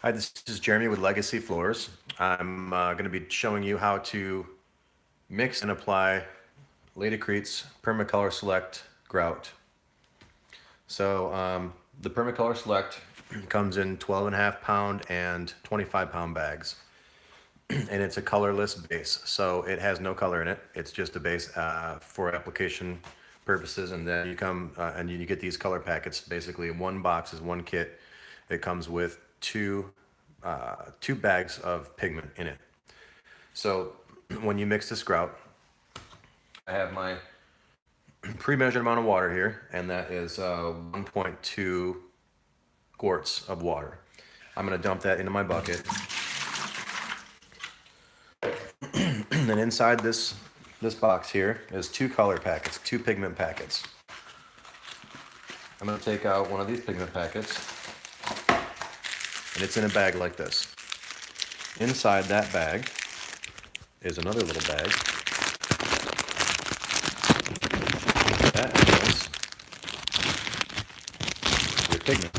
Hi, this is Jeremy with Legacy Floors. I'm going to be showing you how to mix and apply Laticrete's Permacolor Select grout. So the Permacolor Select comes in 12.5 pound and 25 pound bags. And it's a colorless base, so it has no color in it. It's just a base for application purposes, and then you come and you get these color packets. Basically, one box is one kit. It comes with two bags of pigment in it. So when you mix this grout, I have my pre-measured amount of water here, and that is 1.2 quarts of water. I'm going to dump that into my bucket. And then inside this box here is two color packets, two pigment packets. I'm going to take out one of these pigment packets, and it's in a bag like this. Inside that bag is another little bag. That has your pigment.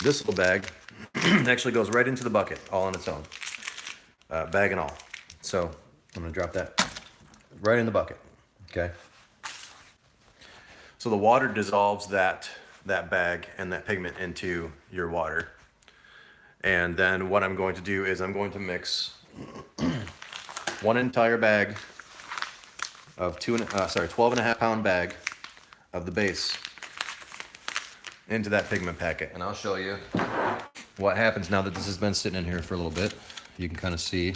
This little bag actually goes right into the bucket all on its own, bag and all. So I'm going to drop that right in the bucket. Okay. So the water dissolves that bag and that pigment into your water. And then what I'm going to do is I'm going to mix one entire bag of 12.5 pound bag of the base into that pigment packet. And I'll show you what happens now that this has been sitting in here for a little bit. You can kind of see.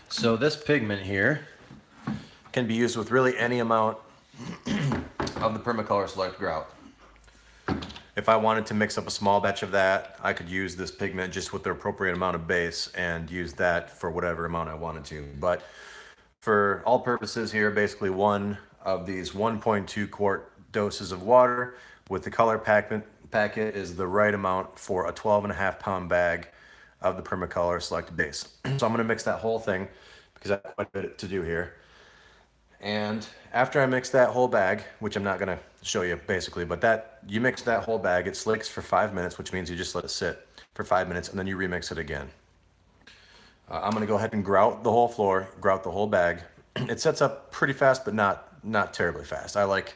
So this pigment here can be used with really any amount of the Permacolor Select grout. If I wanted to mix up a small batch of that, I could use this pigment just with the appropriate amount of base and use that for whatever amount I wanted to. But for all purposes here, basically one of these 1.2 quart doses of water with the color packet is the right amount for a 12.5 pound bag of the Permacolor Select base. So I'm going to mix that whole thing because I have quite a bit to do here. And after I mix that whole bag, which I'm not going to show you basically, but you mix that whole bag, it slicks for 5 minutes, which means you just let it sit for 5 minutes and then you remix it again. I'm going to go ahead and grout the whole floor, grout the whole bag. It sets up pretty fast, but not terribly fast. I like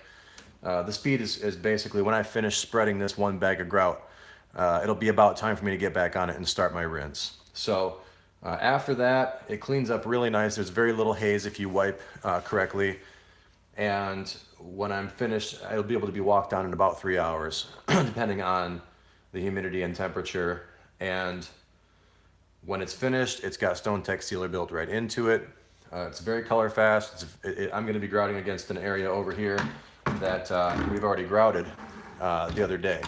the speed is basically when I finish spreading this one bag of grout, it'll be about time for me to get back on it and start my rinse. So after that, it cleans up really nice. There's very little haze if you wipe correctly. And when I'm finished, it'll be able to be walked on in about 3 hours, depending on the humidity and temperature. And when it's finished, it's got Stone Tech sealer built right into it. It's very color fast. I'm going to be grouting against an area over here that we've already grouted the other day,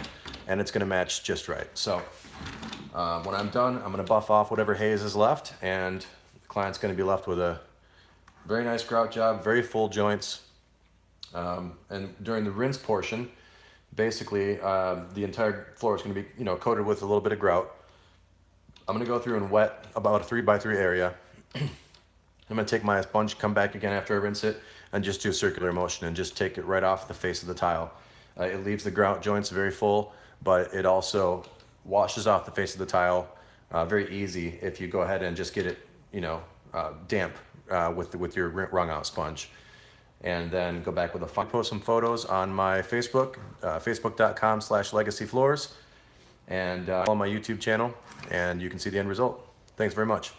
and it's going to match just right. So when I'm done, I'm going to buff off whatever haze is left, and the client's going to be left with a very nice grout job, very full joints. And during the rinse portion, basically the entire floor is going to be coated with a little bit of grout. I'm going to go through and wet about a 3x3 area. I'm going to take my sponge, come back again after I rinse it, and just do a circular motion and just take it right off the face of the tile. It leaves the grout joints very full, but it also washes off the face of the tile very easy if you go ahead and just get it damp with your wrung out sponge. And then go back with post some photos on my Facebook, facebook.com/legacyfloors, and follow my YouTube channel, and you can see the end result. Thanks very much.